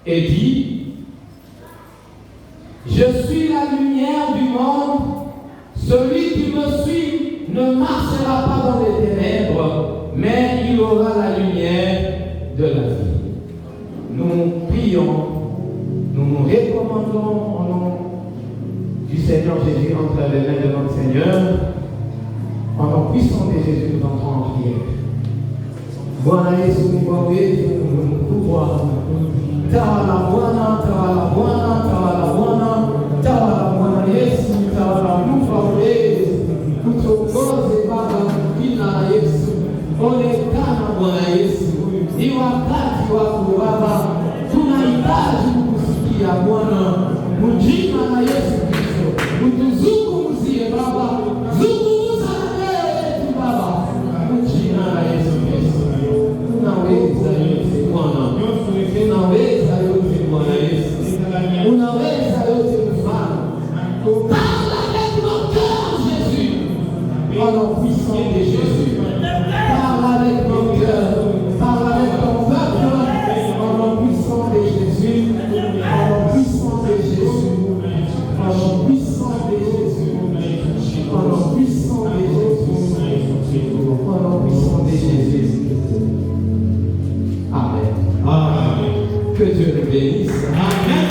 et dit, je suis la lumière du monde, celui qui me suit ne marchera pas dans les ténèbres, mais il aura la lumière de la vie. Nous prions, nous nous recommandons au nom du Seigneur Jésus entre les mains de notre Seigneur. En nom puissant de Jésus, nous entrons en prière. Bwana Yesu Mungu wetu mkubwa, tawala Bwana, tawala Bwana, tawala Bwana, tawala Bwana Yesu, tawala mfalme, utuongoze Baba jina la Yesu, onekana Bwana Yesu, ni wakati wako Baba, tunahitaji kukusikia Bwana, mjina la Yesu Kristo, utuzungumzie Baba, zungumza na wewe Baba, mjina la Yesu Kristo. Unaweza yote Bwana, unaweza yote Bwana Yesu, unaweza yote Mfalme. Parle avec mon cœur, Jésus, au nom puissant de Jésus. Parle avec mon cœur, parle avec ton peuple, au nom puissant de Jésus, au nom puissant de Jésus, au nom puissant de Jésus, au nom puissant de Jésus, au nom puissant de Jésus. Amen. Amen. Que Dieu le bénisse. Amen.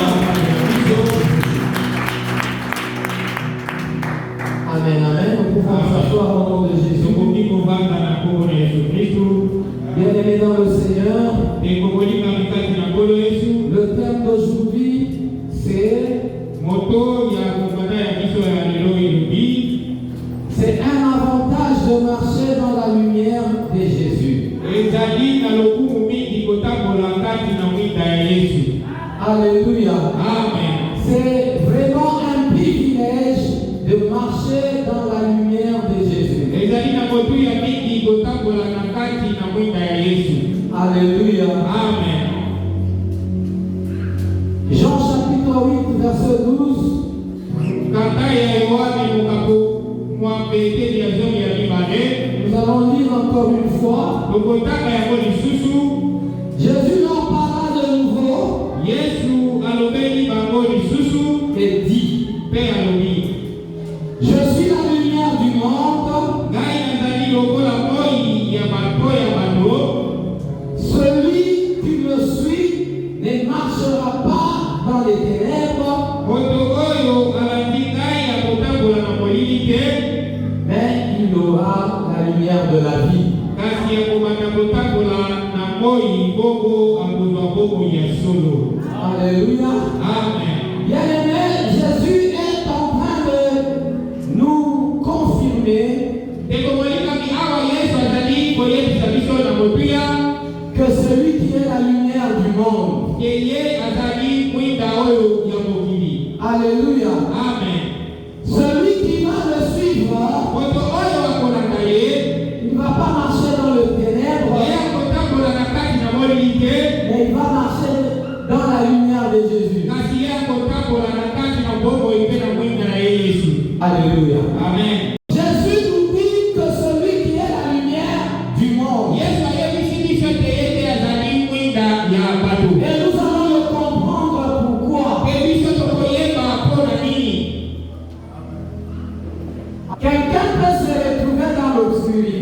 Amen. Amen. Nous pouvons s'asseoir au nom de Jésus. Bien-aimés dans le Seigneur, le thème d'aujourd'hui, c'est un avantage de marcher dans la lumière de Jésus. Alléluia. Amen. C'est vraiment un privilège de marcher dans la lumière de Jésus. Alléluia. Amen. Jean chapitre 8, verset 12. Nous allons lire encore une fois. Jésus leur parla de nouveau et dit, je suis la lumière du monde. Celui qui me suit ne marchera pas dans les ténèbres, mais il aura la lumière de la vie. Alléluia. Amen. Bien-aimé, Jésus est en train de nous confirmer que celui qui est la lumière du monde. Alléluia. Amen. Celui qui va le suivre, il ne va pas marcher dans le ténèbre, mais il va marcher dans la lumière de Jésus. Alléluia. Amen. Jésus nous dit que celui qui est la lumière du monde. Et nous allons le comprendre pourquoi. Quelqu'un peut se retrouver dans l'obscurité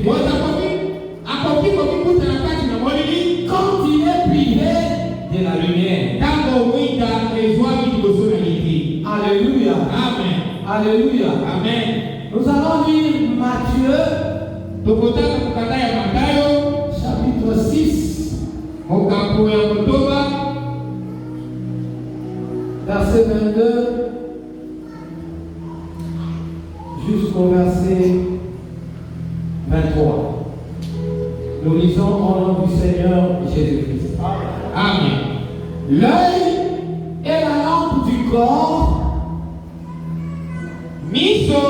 quand il est privé de la lumière. Alléluia. Amen. Alléluia. Amen. Nous allons lire Matthieu, chapitre 6, verset 22 jusqu'au verset 23. Nous lisons au nom du Seigneur Jésus-Christ. Amen. L'œil est la lampe du corps. Miso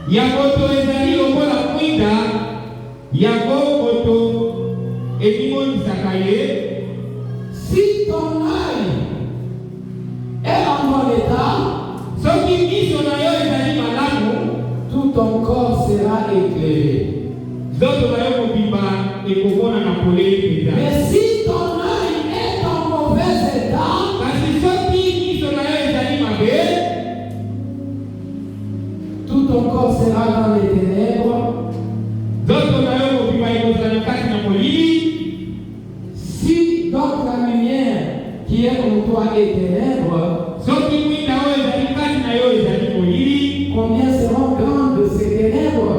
ya moto ezali lokola mwinda yango moto ebimonisaka ye. Si ton œil est en bon état, soki miso na yo ezali malamu, tout ton corps sera éclairé. Zoto na yo mobimba ekomona na polele peza. Mais si ton œil est en sera dans les ténèbres. Si donc la lumière qui est en toi est ténèbre, combien seront grandes ces ténèbres?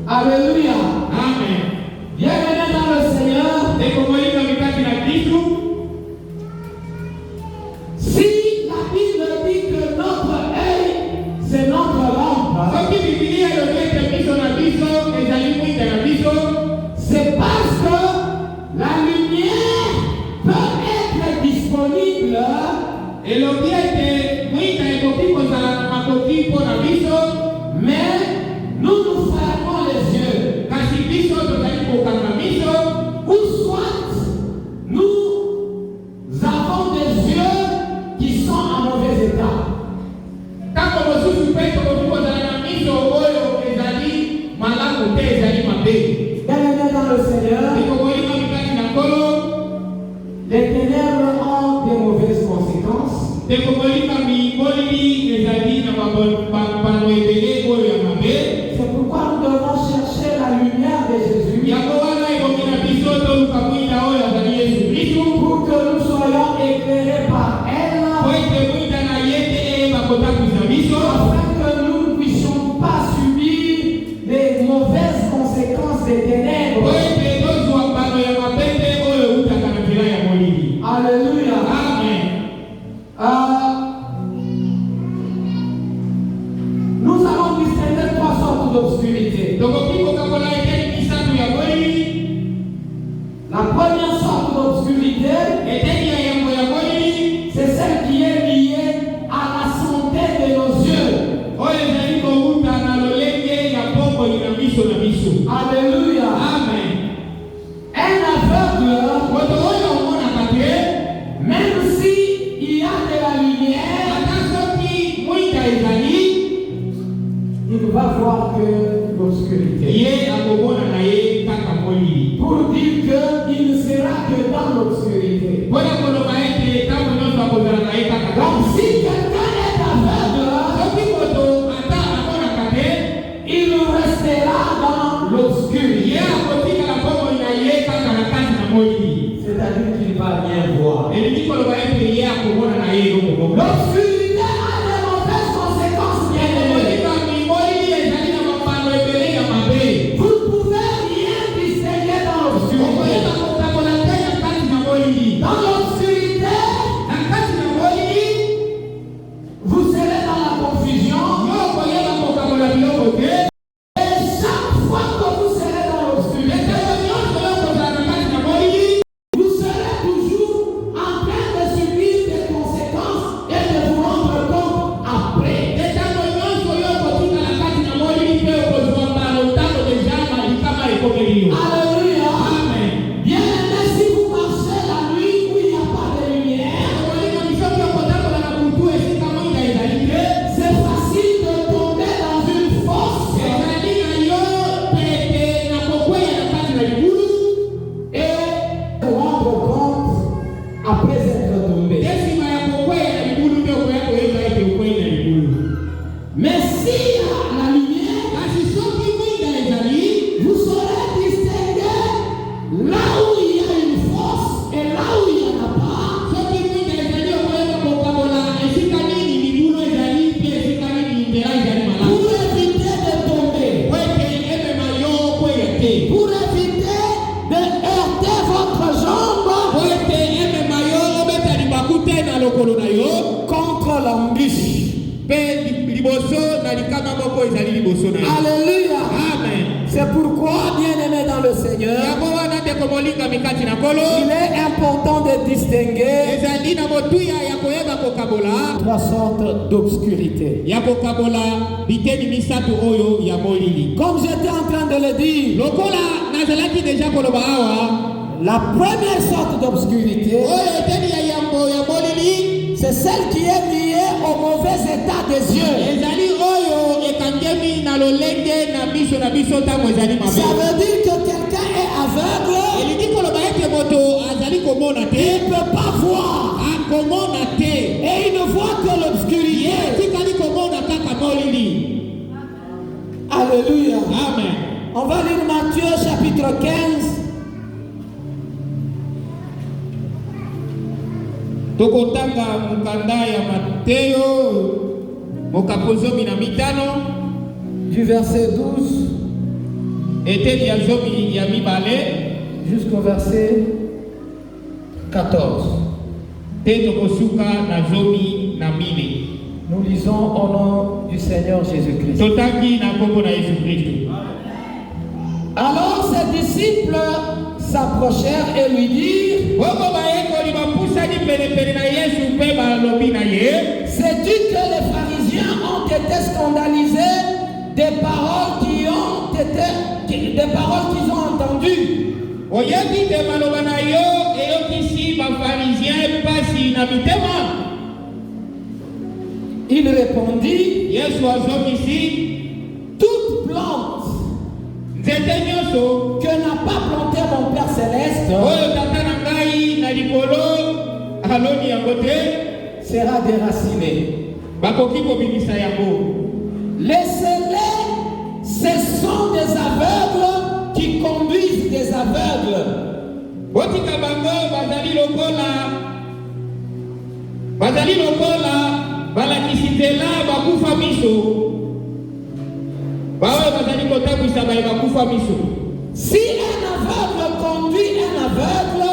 Alléluia. Amen. Bienvenue dans le Seigneur. Si la Bible dit que notre œil, c'est notre lampe, c'est parce que la lumière peut être disponible, mais nous nous fermons les yeux. Ou soit nous avons des yeux qui sont en mauvais état. Bienvenue dans le Seigneur. Les ténèbres ont des mauvaises conséquences. C'est pourquoi nous devons chercher la lumière de Jésus pour que nous soyons éclairés par elle, afin que nous ne puissions pas subir les mauvaises conséquences des ténèbres. Alléluia. Nous allons distinguer trois sortes d'obscurité. La première sorte d'obscurité, c'est celle qui est liée à la santé de nos yeux. Alléluia. Un aveugle, même s'il y a de la lumière, il ne va voir que l'obscurité. Pour dire qu'il ne sera que dans l'obscurité. Donc si quelqu'un est aveugle, il restera dans l'obscurité. C'est-à-dire qu'il ne va rien voir. L'obscurité a des mauvaises conséquences, bien-aimés. Vous ne pouvez rien distinguer dans l'obscurité. Dans l'obscurité, vous serez dans la confusion. Et chaque fois que vous serez dans l'obscurité, vous serez toujours en train de subir des conséquences et de vous rendre compte après. Alléluia. Bien aimé, si vous marchez la nuit où il n'y a pas de lumière, c'est facile de tomber dans une fosse et de rendre compte après être tombé. Mais s'il y a la lumière, vous saurez distinguer là où il y a une fosse et là où il n'y en a pas. Pour éviter de tomber, pour éviter de heurter votre jambe contre l'embûche. Alléluia. C'est pourquoi, bien-aimé dans le Seigneur, il est important de distinguer trois sortes d'obscurité. Comme j'étais en train de le dire, la première sorte d'obscurité, c'est celle qui est liée au mauvais état des yeux. Ça veut dire que quelqu'un est aveugle, il ne peut pas voir. Et il ne voit que l'obscurité. Alléluia. Amen. On va lire Matthieu chapitre 15. Tokotanga mukanda ya Mateo mokapozo mina mitano du verset 12 ete ya zomi ya mibale jusqu'au verset 14. Teto kosuka na zomi na mine. Nous lisons au nom du Seigneur Jésus-Christ. Totangi na kombo na Yesu Kristo. Alors ses disciples s'approchèrent et lui dirent, sais-tu que les pharisiens ont été scandalisés des paroles qu'ils ont entendues? Il répondit, toute plante que n'a pas planté mon Père Céleste sera déracinée. Laissez-les, ce sont des aveugles qui conduisent des aveugles. Si un aveugle conduit un aveugle,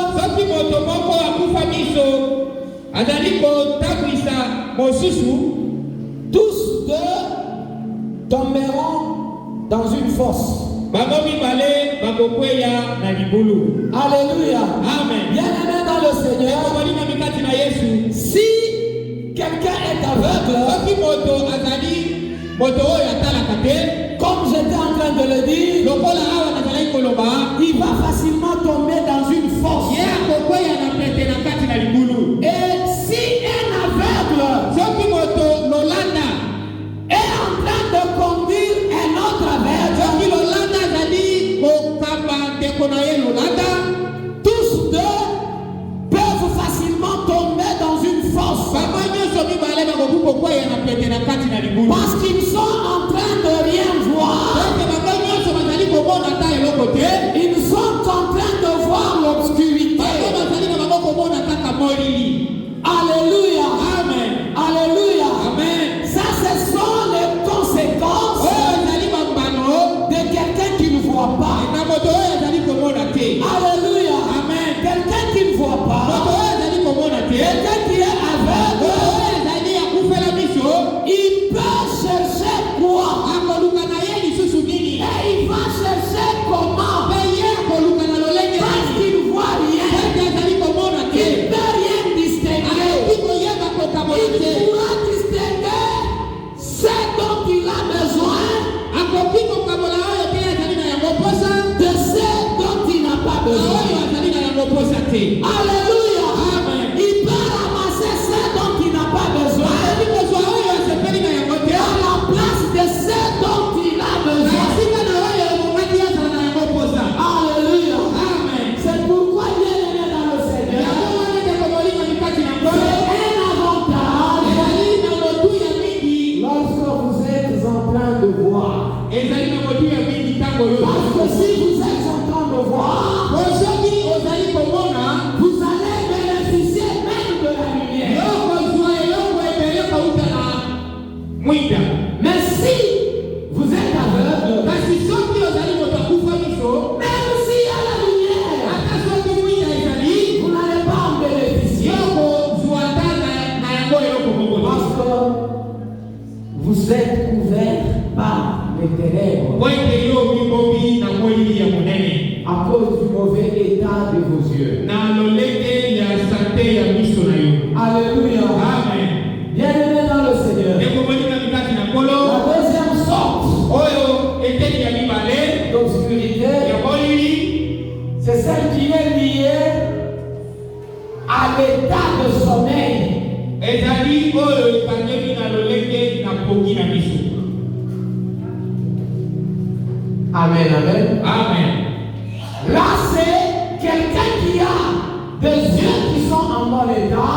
tous deux tomberont dans une fosse. Alléluia. Amen. Bien-aimé dans le Seigneur, si quelqu'un est aveugle, comme j'étais en train de le dire, il va facilement tomber dans une fosse. Et si un aveugle est en train de conduire un autre aveugle, tous deux peuvent facilement tomber dans une fosse. Parce qu'ils sont en train de rien voir. Ils sont en train de voir l'obscurité. Alléluia. Amen. Alléluia. Amen. Ça, ce sont les conséquences de quelqu'un qui ne voit pas. Alléluia. Amen. Quelqu'un qui ne voit pas. Quelqu'un qui est aveugle. Il peut chercher quoi? Et il va chercher comment? Parce qu'il ne voit rien. Il ne peut rien distinguer. Il pourra distinguer ce dont il a besoin de ce dont il n'a pas besoin. Alléluia. Amen. Il peut ramasser ce dont il n'a pas besoin à la place de ce dont il a besoin. Alléluia. Amen. C'est pourquoi bien aimé dans le Seigneur, c'est un avantage lorsque vous êtes en train de voir. Parce que si vous êtes en train de voir, vous allez bénéficier même de la lumière. Mais si vous êtes aveugle, même s'il y a la lumière, vous n'allez pas en bénéficier. Parce que vous êtes couverts par les ténèbres à cause du mauvais état de vos yeux. Alléluia. Amen. Bien-aimé dans le Seigneur, la deuxième sorte d'obscurité, c'est celle qui est liée à l'état de sommeil. Amen, amen. Amen. Là, c'est quelqu'un qui a des yeux qui sont en bon état,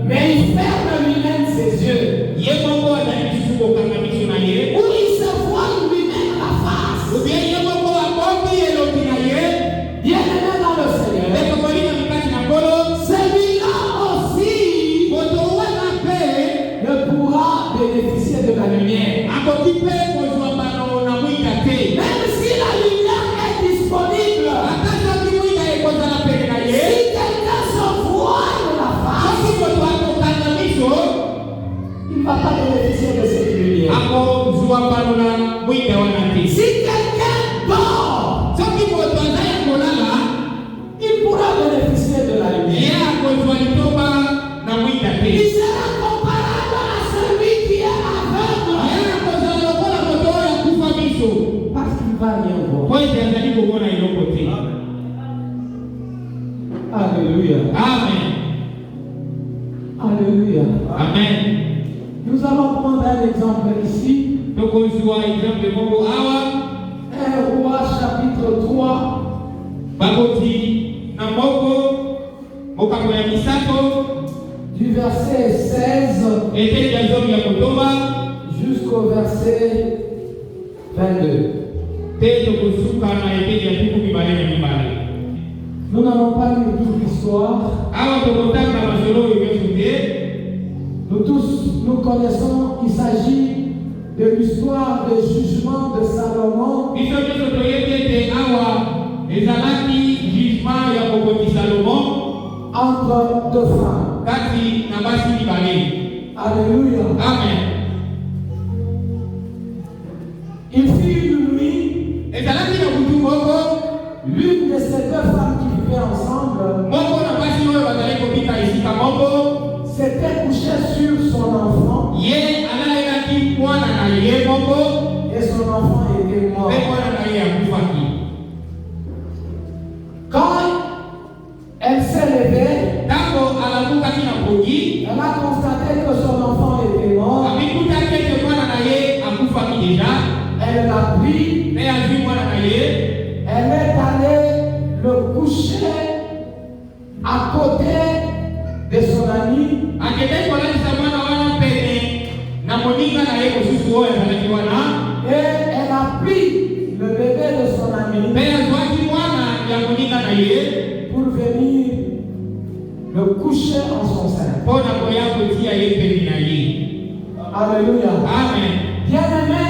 mais il ferme lui-même ses yeux. Ou il se voit lui-même la face. Bien-aimé dans le Seigneur, celui-là aussi ne pourra bénéficier de la lumière. Même si la lumière est disponible, si quelqu'un se voile la face, il ne va pas bénéficier de cette lumière. Si quelqu'un dort, il pourra bénéficier de la lumière. Il sera comparable à celui qui est aveugle, parce qu'il va rien voir. Alléluia. Amen. Alléluia. Amen. Nous allons prendre un exemple ici. 1 Roi chapitre 3. Du verset 16 jusqu'au verset 22. Nous n'allons pas lire toute l'histoire. Nous tous, nous connaissons qu'il s'agit de l'histoire du jugement de Salomon entre deux femmes. Alléluia. Amen. Il fut une nuit, l'une de ces deux femmes qui vivaient ensemble s'était couchée sur son enfant et son enfant était mort. Quand elle s'est levée, elle a constaté que son enfant était mort. Elle l'a pris, elle est allée le coucher à côté de son ami. Et elle a pris le bébé de son ami pour venir le coucher en son sein. Alléluia. Amen. Bien-aimé,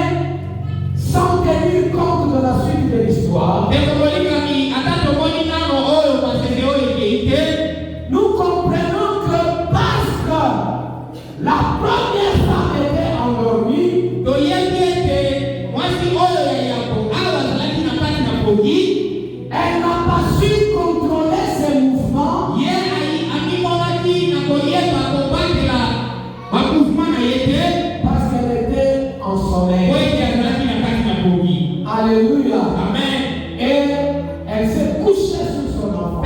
sans tenir compte de la suite de l'histoire, nous comprenons que parce que la première femme était endormie, elle n'a pas su contrôler ses mouvements parce qu'elle était en sommeil. Alléluia. Amen. Et elle s'est couchée sur son enfant.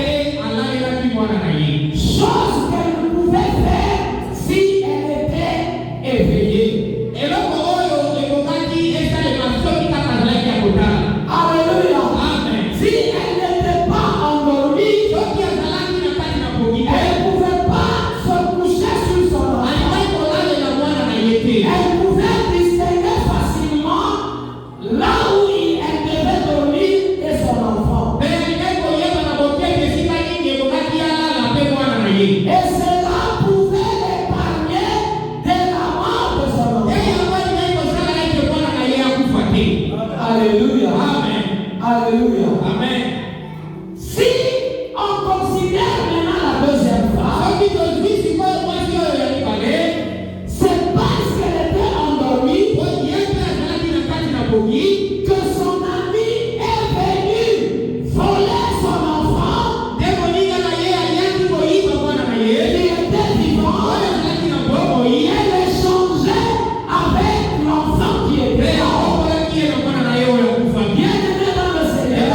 Chose qu'elle ne pouvait faire si elle était éveillée. Alléluia. Amen. Si elle n'était pas endormie, elle ne pouvait pas se coucher sur son enfant. Elle pouvait distinguer facilement là où elle devait dormir et son enfant. Et cela pouvait l'épargner de la mort de son enfant. Alléluia. Amen. Alléluia. Amen. Si on considère maintenant la deuxième femme, c'est parce qu'elle était endormie que son ami est venu voler son enfant. Il était vivant. Elle échangeait avec l'enfant qui était là. Bien-aimé dans le Seigneur,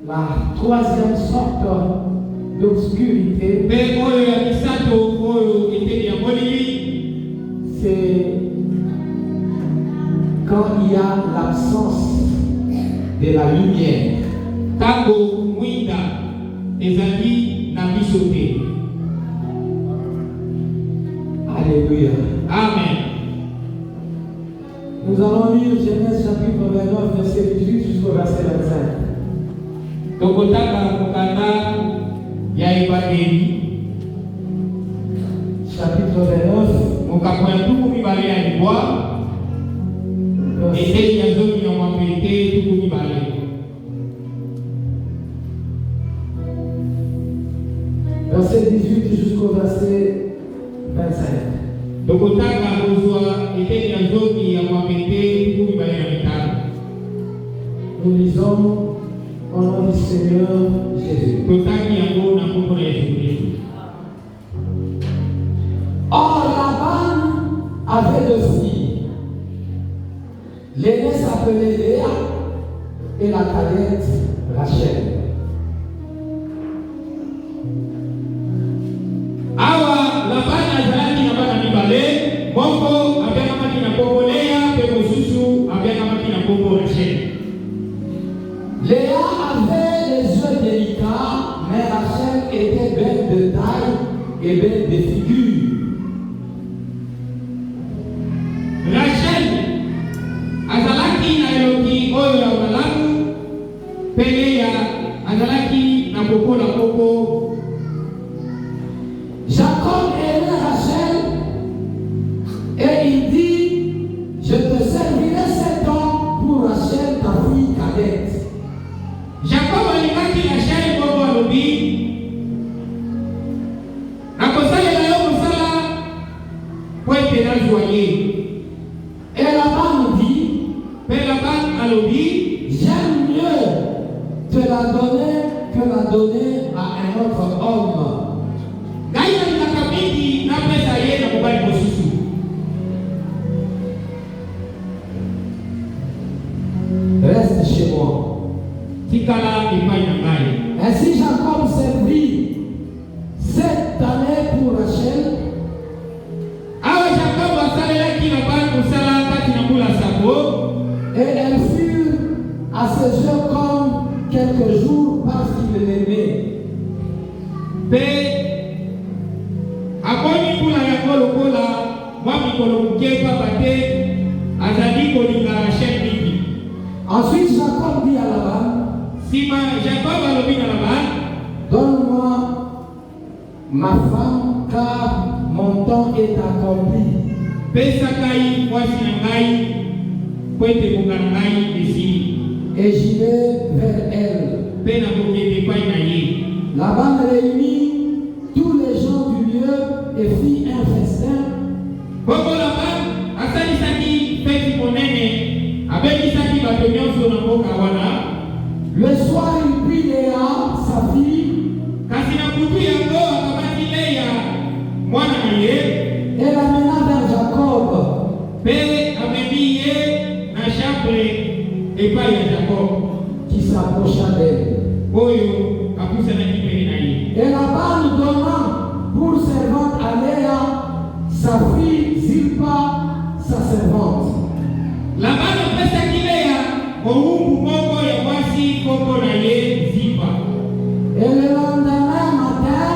La troisième sorte d'obscurité, c'est quand il y a l'absence de la lumière. Alléluia. Amen. Nous allons lire Genèse chapitre 29, verset 18 jusqu'au verset 25. Chapitre 29, verset 18 jusqu'au verset 25. Nous lisons au nom du Seigneur Jésus. Or, Laban avait deux filles. L'aînée s'appelait Léa et la cadette Rachel. Léa avait les yeux délicats, mais Rachel était belle de taille et belle de figure. Rachel azalaki na elongi oyo ya malamu, pe Léa azalaki na kokola koko. Jacob aimait Rachel et il dit: je te servirai 7 ans pour Rachel, ta fille cadette. Jacob alikaki Rachel bobo alobi nakosalela yo mosala po ete nazwa ye. Et Laban dit: Pe Laban alobi j'aime mieux te la donner que la donner à un autre homme. ngai nalingaka mingi napesa ye na mobali mosusu. Reste chez moi. Tikala epai na ngai. Ainsi Jacob servit 7 années pour Rachel, Awa Jacob asalelaki Laban kosala kati na mbula sabo, et elle fut à ses yeux comme quelques jours parce qu'il l'aimait. pe akoni mbula yango lokola mwa mikolo moke papa te azali kolinga Rachel mingi. Ensuite Jacob dit à Laban: Sima Jacob alobi na Laban, donne-moi ma femme car mon temps est accompli. pesa kai mwasi na ngai po ete bonga na ngai esili, Et j'y vais vers elle. pe nakokende epai na ye. Laban réunit tous les gens du lieu et fit un festin. Bongo Laban asalisaki feti monene, abekisaki bato nyonso na mboka wana. Le soir, il prit Léa, sa fille, Kasi na kutu yango akamati Leya mwana na ye, et l'amena vers Jacob. pe amemi ye na chambre epai ya Jacob, Qui s'approcha d'elle. oyo apusanaki pene na ye. Et Laban donna pour servante à Léa sa fille Zilpa, sa servante. Laban apesaki Leya mowumbu moko ya mwasi kombo na ye Zipa. Et le lendemain matin,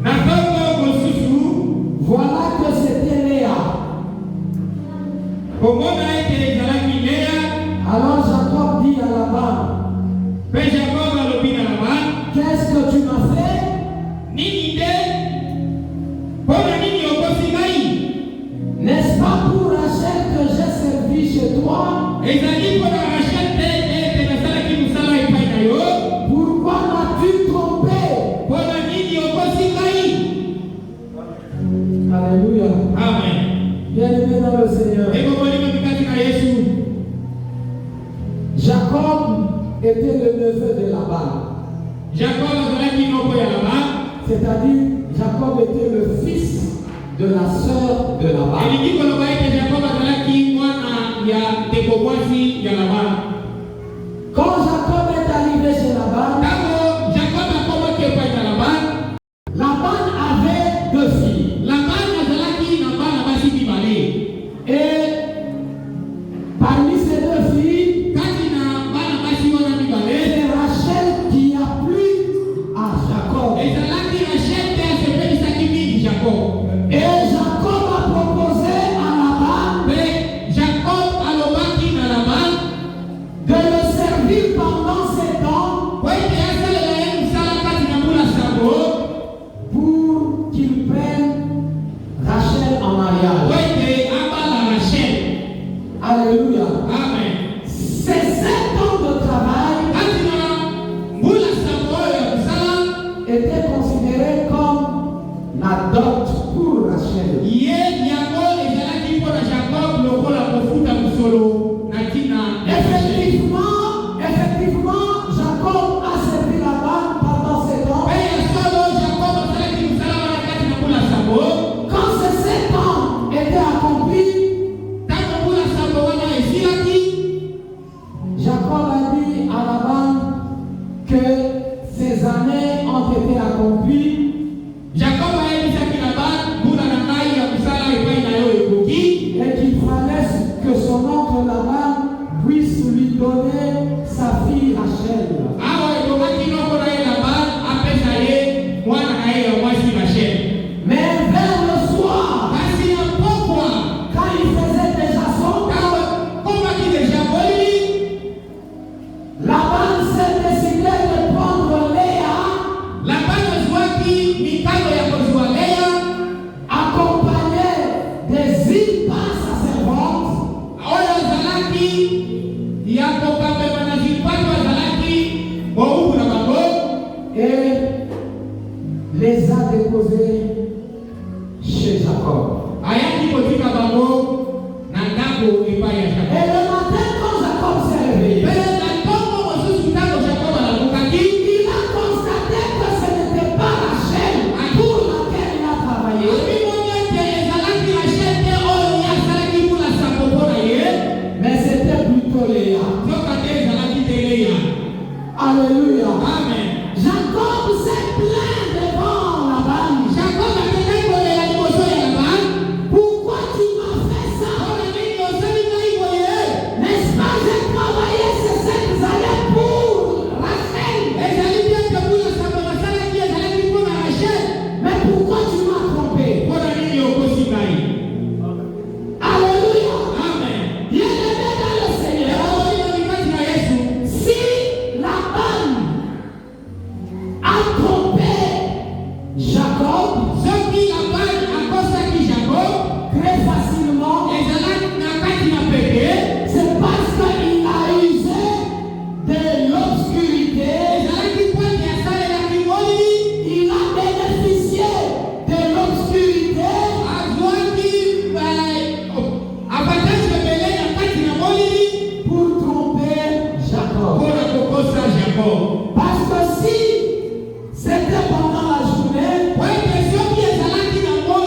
Na tongo mosusu voilà que c'était Léa. komona ete ezalaki Leya, Alors Jacob dit à Laban: pe Jacob alobi na Laban, qu'est-ce que tu m'as fait? nini te mpona nini okosi ngai? N'est-ce pas pour Rachel que j'ai servi chez toi? Ezali mpona Rachel te ete nasalaki mosala epai na yo? Pourquoi m'as-tu trompé? Mpona nini okosi ngai? Alléluia. Amen. Bien-aimé dans le Seigneur. Ekoboli mikati na Yesu. Jacob était le neveu de Laban. Jacob azalaki moko ya Laban, C'est-à-dire, Jacob était le fils de la sœur de Laban. elingi koloba ete Jacob azalaki mwana ya ndeko mwasi ya Laban. Quand Jacob est allé a déposés chez Jacob. ayaki kotika bango na ndako epai ya Et Jacob. le matin, quand Jacob s'est réveillé, Mbele na ntongo mosusu ntango Jacob alabukaki, il a constaté que ce n'était pas la chaîne pour laquelle il a travaillé, abimoni ete ezalaki Rachel te oyo ye asalaki mpona sango mpo na ye, mais c'était plutôt Léa. nzoka te ezalaki te Leya. Alléluia. Amen. Jacob s'est plaint devant Laban. Jacob akendaki kolela liboso ya Labani. Pourquoi tu m'as fait ça? Mpona nini osali ngai boye? N'est-ce pas, j'ai travaillé ces 5 années pour Rachel. Ezali te ete mpona sango nasalaki ezalaki mpona Rachel. Mais pourquoi tu m'as trompé? Mpona nini okosi ngai? Alléluia. Amen. Bien-aimé dans le Seigneur, Ezali na mikati na Yesu. si Laban a trompé Jacob Soki Labani akosaki Jacob, très facilement, ezalaki na kati na peke, c'est parce qu'il a usé de l'obscurité. ezalaki mpo ete asalelaki molili, Il a bénéficié de l'obscurité azwaki avantage ebele na kati na molili pour tromper Jacob. mpona kokosa Jacob. Parce que si c'était pendant la journée, Po ete soki ezalaki na moi,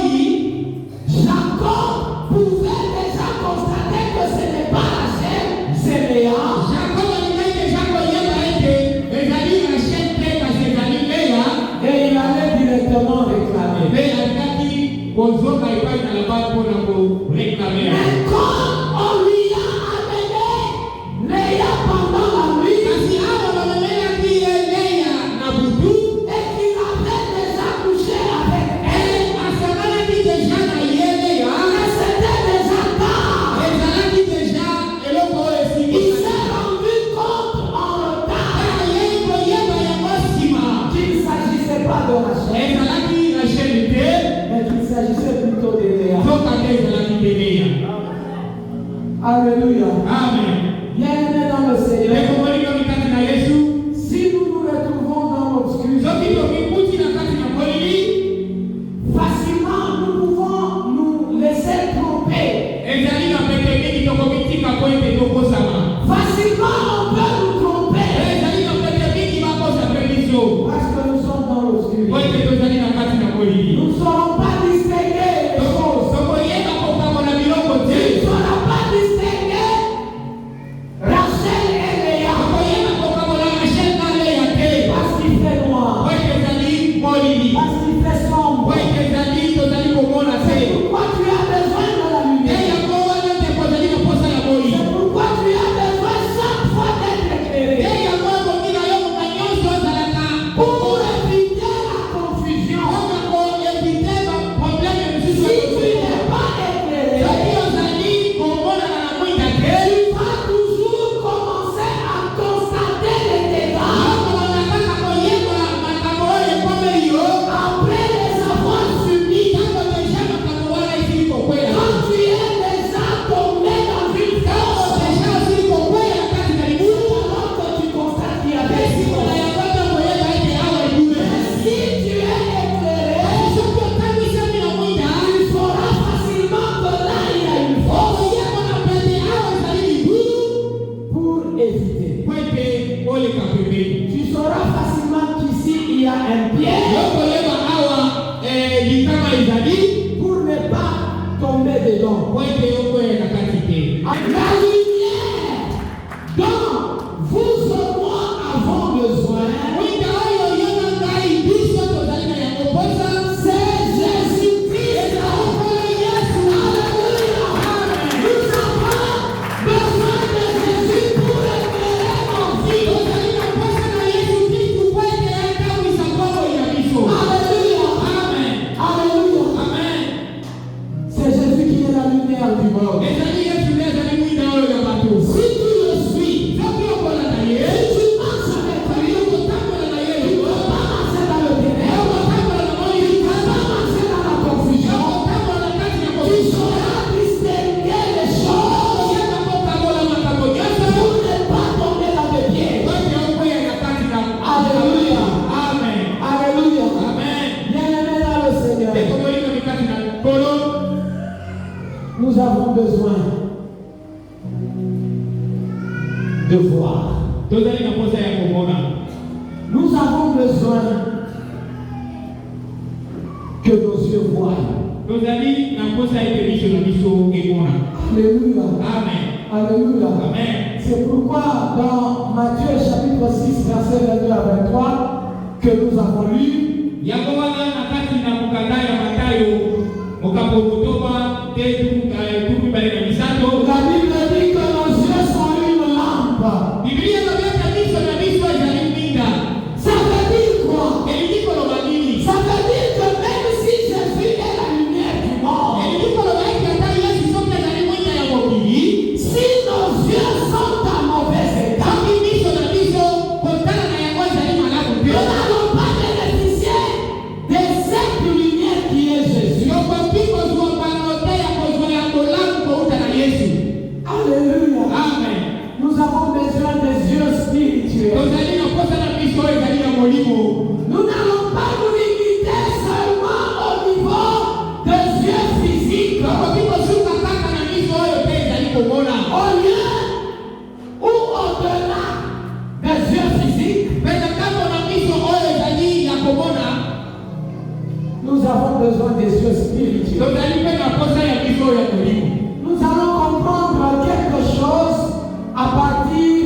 Jacob pouvait déjà constater que ce n'est pas Rachel, c'est Léa. Jacob alingaki deja koyeba ete ezali Rachel te kasi ezali Leya, Et il allait directement réclamer. mpe alingaki kozonga epai na Labani mpona koreklame yango. Mais quand on lui a amené Léa pendant la nuit Kasi awa bamemelaki ye Leya na butu, et qu'il avait déjà couché avec elle, asanganaki deja na ye Leya, et c'était déjà tard, ezalaki deja eloko oyo il esimbi. s'est rendu compte en retard Ayei koyeba yango nsima, qu'il ne s'agissait pas de Rachel, ezalaki Rachel te, mais qu'il s'agissait plutôt de Léa. nzoka te ezalaki de voir. Nous avons besoin que nos yeux voient. Alléluia. Amen. Alléluia. Amen. C'est pourquoi dans Matthieu chapitre 6, verset 22 à 23, que nous avons lu, la Bible dit que nos yeux sont une lampe. Ça veut dire quoi? Ça veut dire que même si Jésus est la lumière du monde, si nos yeux sont en mauvais état, nous n'allons pas bénéficier de cette lumière qui est Jésus. Alléluia. Amen. Nous avons besoin des yeux spirituels. Nous n'allons pas nous limiter seulement au niveau des yeux physiques. Au lieu ou au-delà des yeux physiques, nous avons besoin des yeux spirituels. Nous allons comprendre quelque chose à partir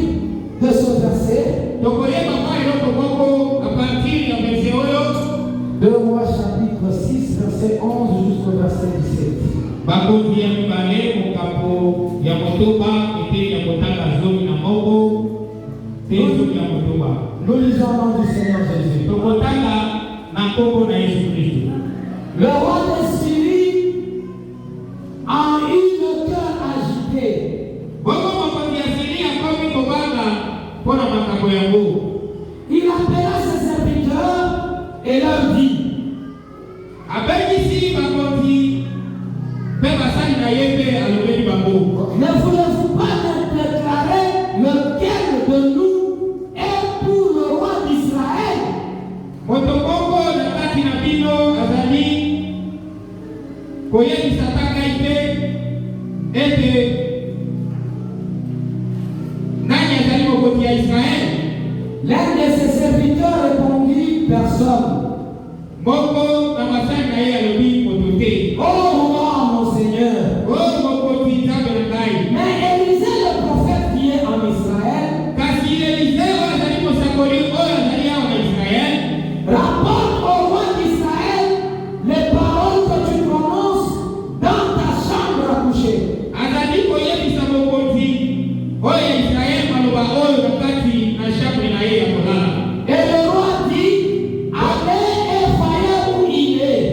de ce verset. 2 Rois chapitre 6, verset 11 jusqu'au verset 17. Nous lisons au nom du Seigneur Jésus. Le roi de Syrie a eu le cœur agité. Il appela ses serviteurs et leur dit, ne voulez-vous pas me déclarer lequel de nous est pour le roi d'Israël? L'un de ses serviteurs répondit, personne. Oh roi, mon Seigneur. Mais Élisée le prophète qui est en Israël rapporte au roi d'Israël les paroles que tu prononces dans ta chambre à coucher. Et le roi dit, allez et voyez où il est.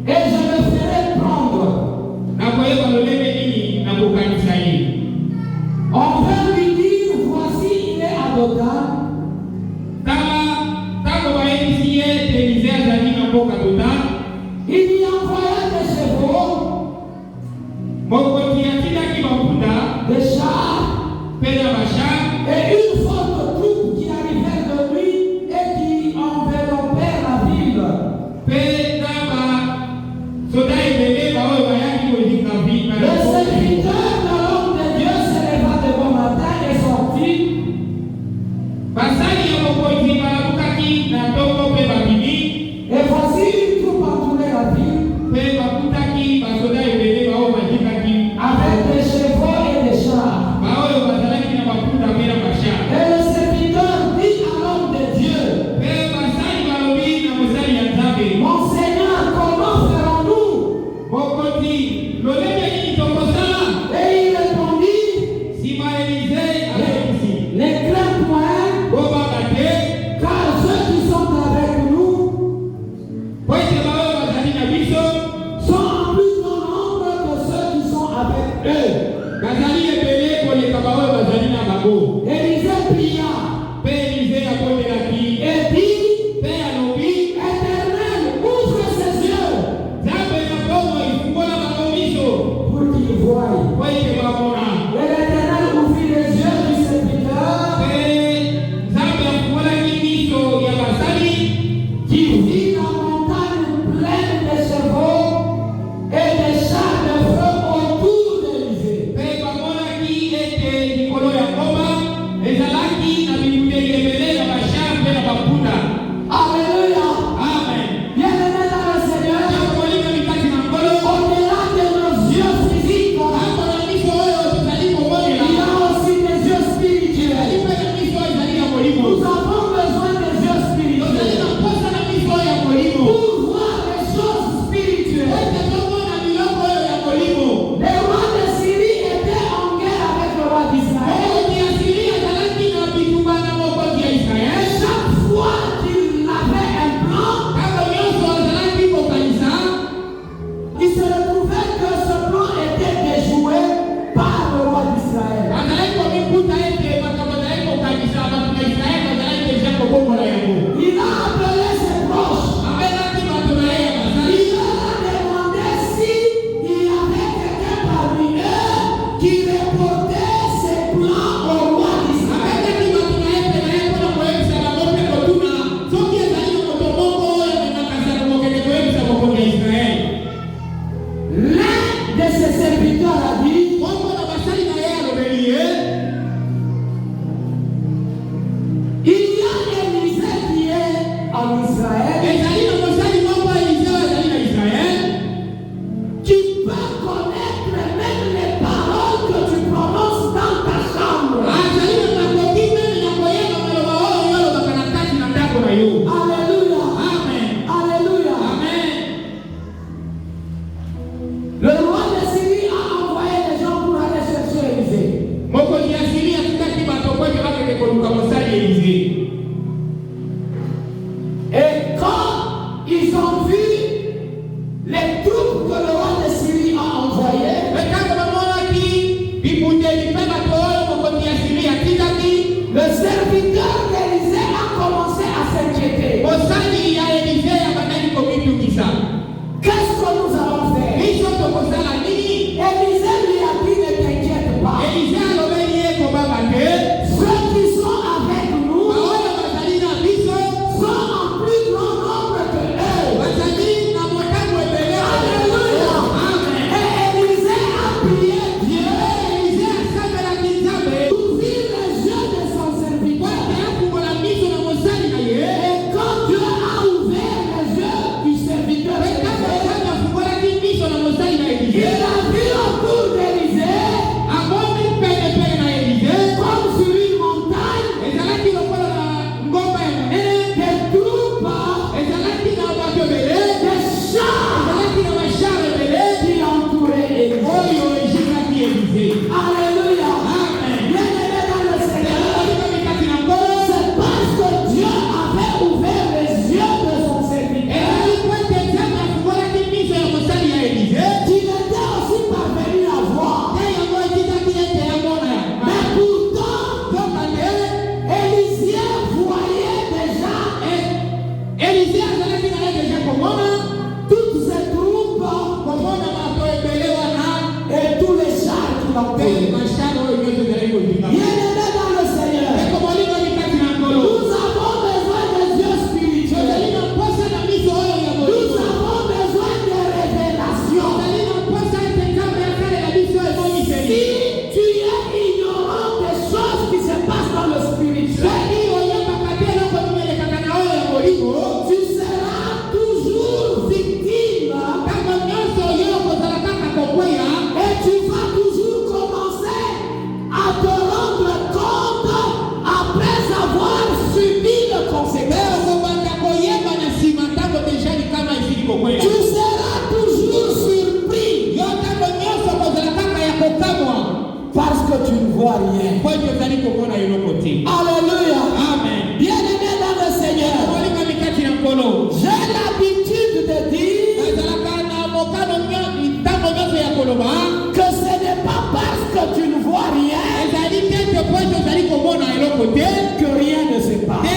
Et je le ferai prendre. On veut lui dire, voici il est à Dothan. Il y envoya des chevaux, des chars et une forte troupe qui arrivait de nuit et qui enveloppait la ville. Le serviteur de l'homme de Dieu se leva de bon matin et sortit. Et voici une troupe entourée la ville avec des chevaux et des chars. Et le serviteur dit à l'homme de Dieu, mon Seigneur, comment ferons-nous? Et il répondit, ne crains point, car ceux qui sont avec nous sont en plus grand nombre que ceux qui sont avec eux. Élisée pria et dit, Éternel, ouvre ses yeux pour qu'il voie. Et l'Éternel ouvrit les yeux du serviteur qui vit la montagne pleine de chevaux et des chars de feu autour Alléluia. Amen. Bien-aimé dans le Seigneur, Mikati na ngolo. c'est parce que Dieu avait ouvert les yeux de son serviteur qu'il était aussi parvenu à voir. Mais pourtant, Élisée voyait déjà toutes ces troupes et tous les chars qui l'entouraient. Bien-aimé dans le Seigneur, nous avons besoin des yeux spirituels. Nous avons besoin de révélations. Si tu es ignorant des choses qui se passent dans le spirituel, tu seras toujours victime et tu vas toujours commencer à te rendre compte après avoir subi le conséquences. Tu seras toujours surpris parce que tu ne vois rien. Alléluia. Amen. Bien-aimé dans le Seigneur, j'ai l'habitude de dire que ce n'est pas parce que tu ne vois rien que rien ne se passe.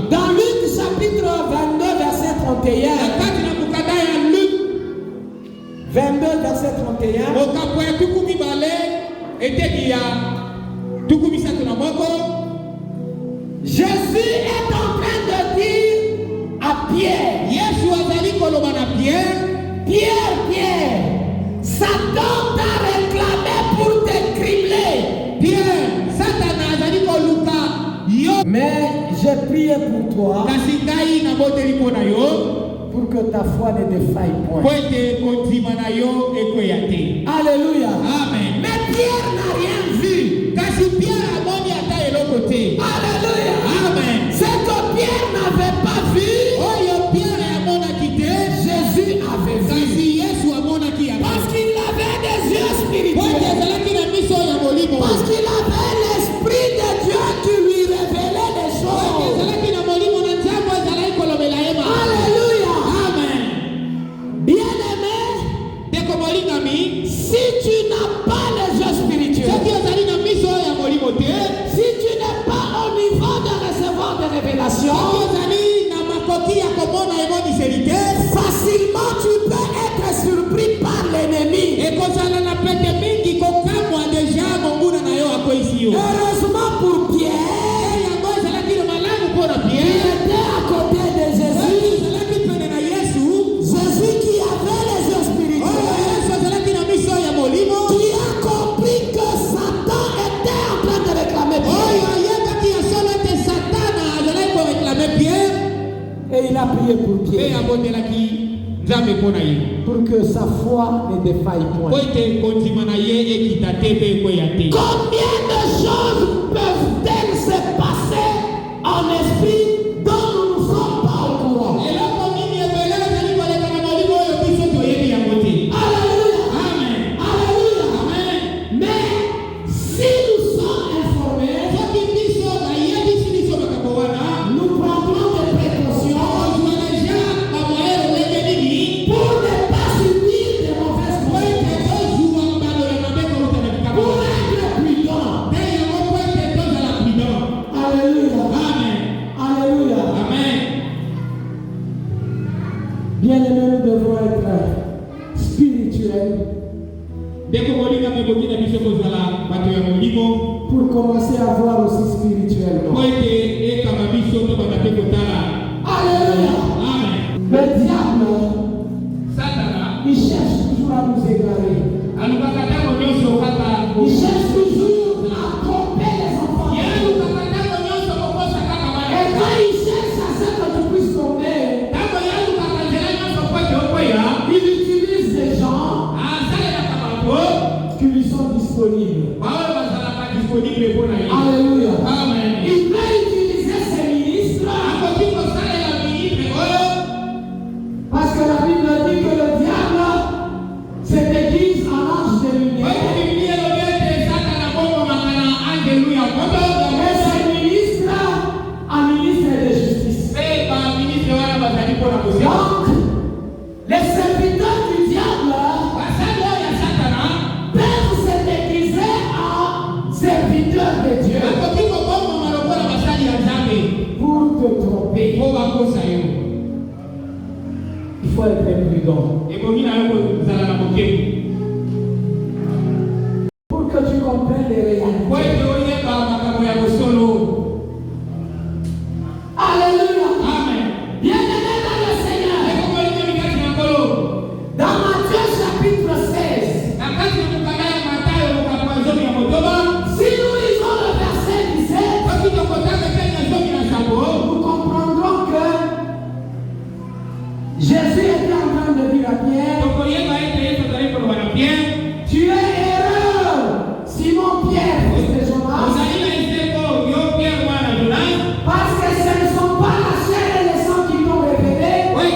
Dans Luc chapitre 22 verset 31, 22 verset 31, Jésus est en train de dire à Pierre, Pierre, Pierre, Satan t'a réclamé pour te cribler. Mais j'ai prié pour toi pour que ta foi ne défaille point. Alléluia. Amen. Mais Pierre n'a rien vu. Alléluia. Amen. C'est que Pierre n'avait pas vu. Jésus avait vu. Parce qu'il avait des yeux spirituels. Parce qu'il avait l'Esprit de Dieu qui lui révélait des choses. Alléluia. Amen. Bien-aimé, si tu n'as pas les yeux spirituels, si tu n'es pas au niveau de recevoir des révélations, facilement tu peux être surpris par l'ennemi. Heureusement pour Pierre, il était à côté de Jésus. Jésus qui avait les yeux spirituels, qui a compris que Satan était en train de réclamer Pierre. Et il a prié pour Pierre, pour que sa foi ne défaille point. Combien de choses peuvent-elles se passer en esprit dont nous ne sommes pas au courant? Alléluia. Amen. Alléluia. Amen. Mais si nous sommes informés, nous prendrons des précautions pour ne pas subir de mauvaises conséquences, pour être prudents. Alléluia. Amen. Alléluia. Amen. Bien-aimés, nous devons être spirituels pour commencer à voir aussi spirituellement. Alléluia. Amen. Le diable, Satana, il cherche toujours à nous égarer. alukakata nyonso kaka Il cherche toujours à tromper les enfants. yeye ukakata nyonso kokosa kaka Et bana quand il cherche à ce que tu puisses tomber, tango yeye ukakatela nyonso kwete okoya il utilise des gens asalela kabango qui lui sont disponibles. bawe bazalaka disponible mpona ye. Alléluia. Amen. Il peut utiliser ses ministres akoki kosalela ministre oyo parce que la Bible dit que le diable se déguise en ange de lumière. serviteur de Dieu pour te tromper. Il faut être prudent. Pour que tu comprennes les réalités. Alléluia. Amen. Bien-aimé dans le Seigneur. Dans Matthieu chapitre 16. Si nous lisons le verset 17, nous comprendrons que Jésus était en train de dire à Pierre, tu es heureux, Simon Pierre, fils de Jonas, parce que ce ne sont pas la chair et le sang qui t'ont révélé, mais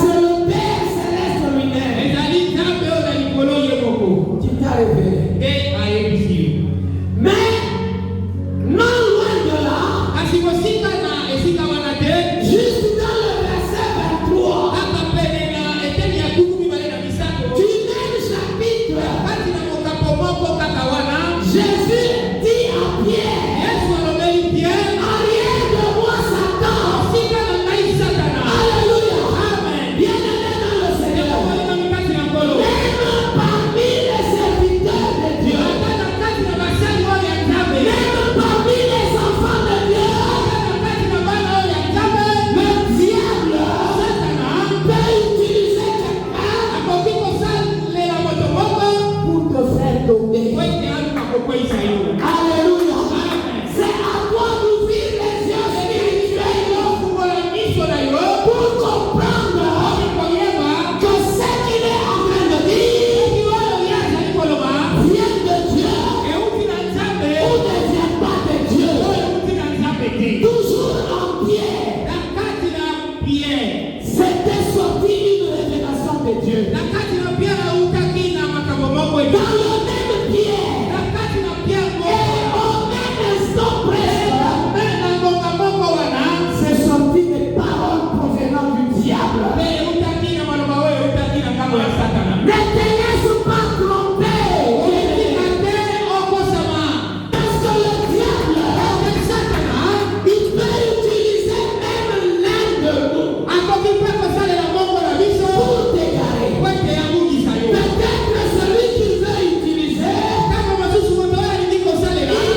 c'est le Père céleste lui-même qui t'a révélé. Mais non loin de là, juste dans le verset 23 du même chapitre, Jésus dit à Pierre, arrière de moi Satan. Alléluia. Bien-aimé dans le Seigneur, même parmi les serviteurs de Dieu, même parmi les enfants de Dieu, le diable peut utiliser quelqu'un pour te faire tomber. Alléluia. C'est à toi d'ouvrir les yeux spirituels pour comprendre que ce qu'il est en train de dire vient de Dieu ou ne vient pas de Dieu. Toujours en Pierre, c'était sorti une révélation de Dieu. Dans le même Pierre, et au même instant présent, c'est sorti des paroles provenant du diable. Ne te laisse pas tromper. Parce que le diable, il peut utiliser même l'un de nous pour t'égarer. Peut-être celui qu'il veut utiliser, il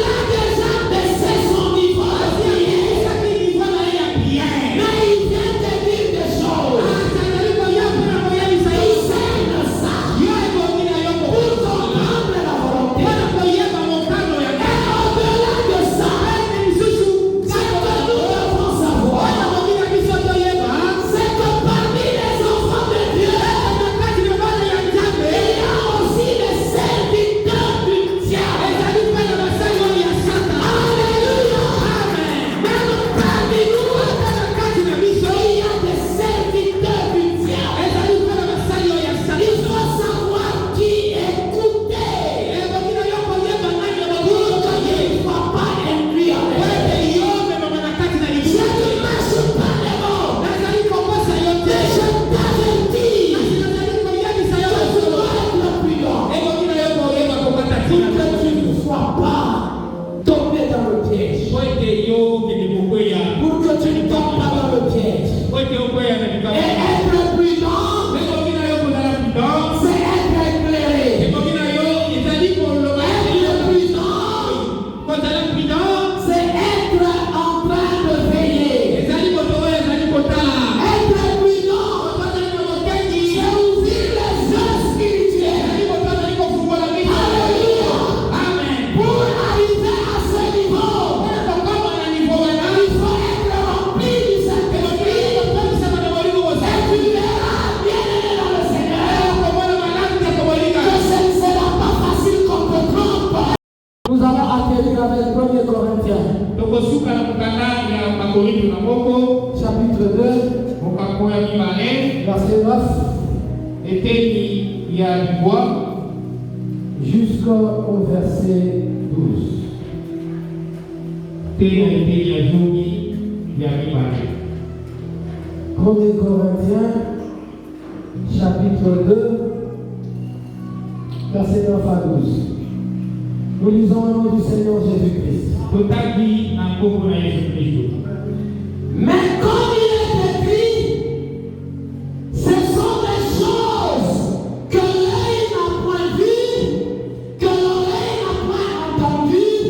a déjà baissé son niveau. Mais il vient te dire des choses. Il sème ça pour comprendre la volonté. Et au-delà de ça, ce que nous devons savoir, c'est que parmi les enfants de Dieu, il y a aussi les serviteurs du diable. Alléluia. Même parmi nous, il y a des serviteurs du diable. Il faut savoir qui écouter pour que tu ne sois pas induit en erreur. Je ne marche pas les mots. Je t'avertis que tu dois être prudent pour que tu ne sois pas tombé dans le piège. Pour que tu ne tombes pas dans le piège. Et être prudent, c'est être éclairé. Être prudent, c'est être en train de veiller. Être prudent, c'est ouvrir les yeux spirituels. Alléluia. Pour arriver à ce niveau, il faut être rempli du Saint-Esprit. Et tu verras, bien-aimé dans le Seigneur, que ce ne sera pas facile qu'on te trompe. Nous allons atterrir avec 1 Corinthiens, chapitre 2, verset 9 jusqu'au verset 12. 1 Corinthiens, chapitre 2, Verset 9 à 12. Nous lisons au nom du Seigneur Jésus-Christ. Totaki na nguvu na Yesu Kristo. Mais comme il est écrit, ce sont des choses que l'œil n'a point vues, que l'oreille n'a point entendues,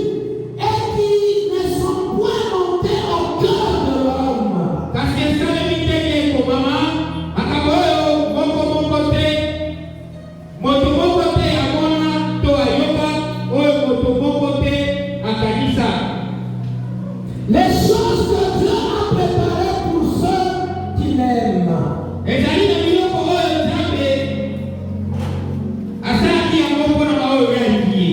et qui ne sont point montées au cœur de l'homme. Kasi esale mitenge ko mama akaboyo moko te moto moko te amona to ayoka oyo moto moko te akanisa. Les choses que Dieu a préparées pour ceux qui l'aiment. Ezali na biloko oyo Nzambe asalaki yango mpona baoyo balingi.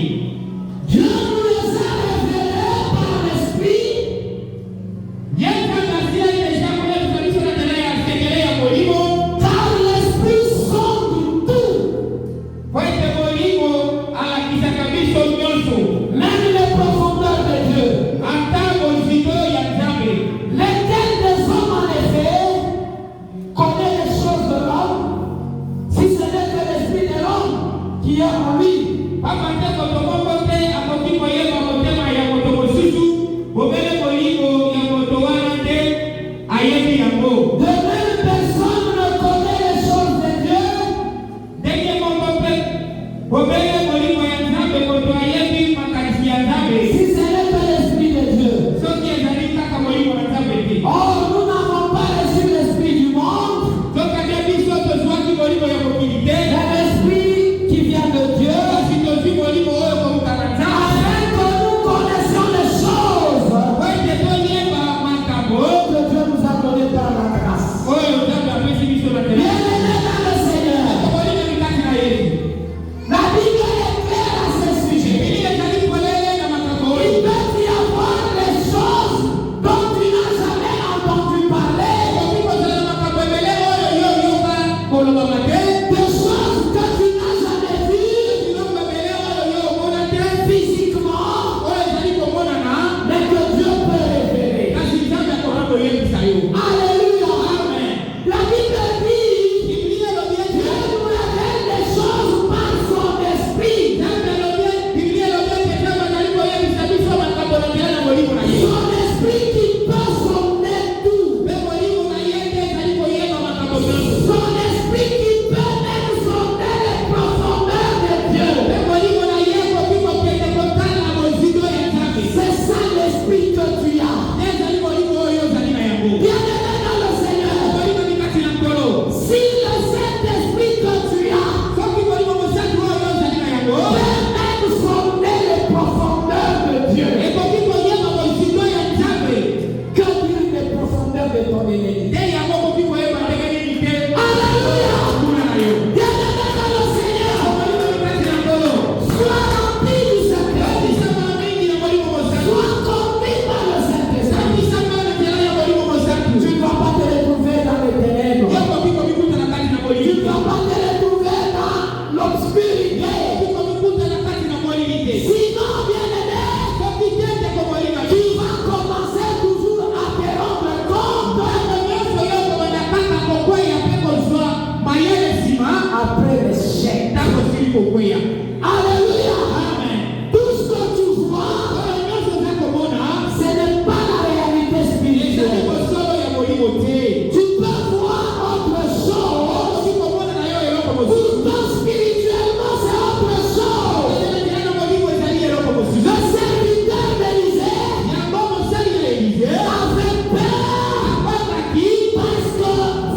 Dieu nous les a révélés par l'Esprit. Yesu akasila deja koyebisa biso na nzela ya sekele ya molimo Car l'Esprit sonde tout, po ete molimo alakisaka biso nyonso même les profondeurs de Dieu. ata bozito ya Nzambe. Lequel des hommes en effet connaît les choses de l'homme, si ce n'est que l'Esprit de l'homme qui est en lui. Papa te moto moko te akoki koyeba motema ya moto mosusu bobele molimo ya moto wana te ayebi yango. De même, personne ne connaît les choses de Dieu, Ndenge moko mpe bobele molimo ya Nzambe moto ayebi makanisi ya Nzambe si ce n'est que l'Esprit de Dieu. soki ezali kaka molimo na Nzambe te. Or, nous n'avons pas reçu l'Esprit du monde, Soki ate biso tozwaki molimo ya mokili te mais l'Esprit qui vient de Dieu, kasi tozwi molimo oyo kouta na Nzambe afin que nous connaissions les choses po ete toyeba makambo que Dieu nous a données par la grâce. oyo Nzambe apesi biso na nzela. Bien-aimés dans le Seigneur, Tokolina mikati na Yesu. la Bible est claire à ce sujet. Biblia ezali polele na makambo oyo. Il peut y avoir des choses dont tu n'as jamais entendu parler, Okoki kozala makambo ebele oyo yo oyoka kolobama te. des choses que tu n'as jamais vues Biloko ebele oyo yo omona te physiquement, oyo ezali komonana mais que Dieu peut révéler. kasi Nzambe akoka koyebisa yo. Alléluia. Amen. La Bible dit, Biblia elobi ete Dieu nous révèle des choses par son esprit. Nzambe elobi Biblia elobi ete Nzambe azali koyebisa biso makambo na nzela na molimo na ye. Son esprit qui peut sonder tout. Mpe molimo na ye te ezali koyeba makambo nyonso. Son esprit qui peut même sonder les profondeurs de Dieu. Mpe molimo na ye ekoki kokende kotala mozindo ya Nzambe. C'est ça l'esprit que tu as. Te ezali molimo oyo ozali na yango. Bien-aimé dans le Seigneur, Molimo mikati na nkolo. si le Saint-Esprit que tu as Soki molimo mosantu oyo ozali na yango peut même sonder les profondeurs de Dieu, ekoki koyeba mozindo ya Nzambe que dire des profondeurs de ton ennemi? nde yango okoki koyeba ndenge nini te Alléluia. kuna na yo. Bien-aimé dans le Seigneur, Molimo mikati na nkolo. sois rempli du Saint-Esprit. Bisama mingi na molimo mosantu. Sois conduit par le Saint-Esprit. Bisama na nzela ya molimo mosantu. Tu ne vas pas te retrouver dans les ténèbres. Yo okoki komikutana kati na Tu ne molimo. vas pas te retrouver dans l'obscurité. Okoki komikutana kati na molili te. Sinon, bien-aimé, Soki te te komolinga tu vas commencer toujours à te rendre compte ntango nyonso yo kobanda kaka kokweya mpe kozwa mayele nsima après l'échec. ntango osili kokweya. Alléluia. Amen. Tout ce que tu vois, Oyo nyonso oza komona ce n'est pas la réalité ezali spirituelle. kosolo ya molimo te. Tu peux voir autre chose. Okoki komona na yo eloko mosusu. Pourtant, spirituellement, c'est autre chose. Ezali nzela na molimo ezali eloko mosusu. Le serviteur d'Élisée Yango mosali ya Elize avait peur abataki parce que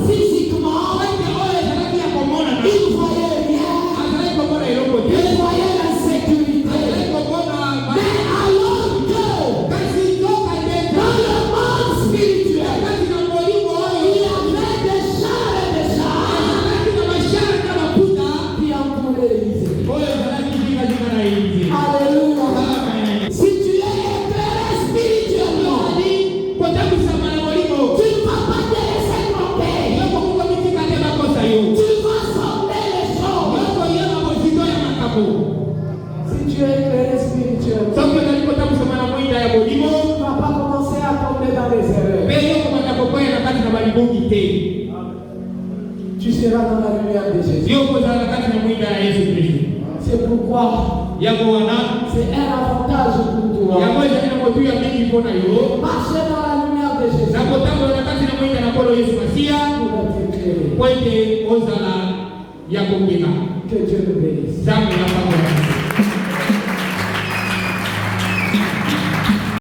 physiquement, ete oyo ezalaki ya komonana il voyait rien. azali komona eloko te. Il voyait l'insécurité. Azali komona Mais alors que kasi nzoka te dans le monde spirituel, kati na molimo il oyo y avait des chars et des chars ezalaki na bashare na maputa qui entouraient l'Élysée. oyo ezalaki zingazinga na Elize. Alléluia. Amen. Si tu es éclairé spirituellement, Ezali kotabisama na molimo tu ne vas pas te laisser tromper. yoko kokomitika te bakosa yo Tu vas sonder les choses. yoko yeba mozindo ya makambo. Si tu es éclairé spirituellement, Soki ozali kotabisama na mwinda ya molimo tu ne vas pas commencer à tomber dans les erreurs. mpe yo kobanda kokwea na kati na balibongi te. Tu seras dans la lumière de Jésus. Yo kozala na kati na mwinda ya Yesu Kristo. C'est pourquoi c'est un avantage pour toi. Marcher dans la lumière de Jésus. Que Dieu nous bénisse.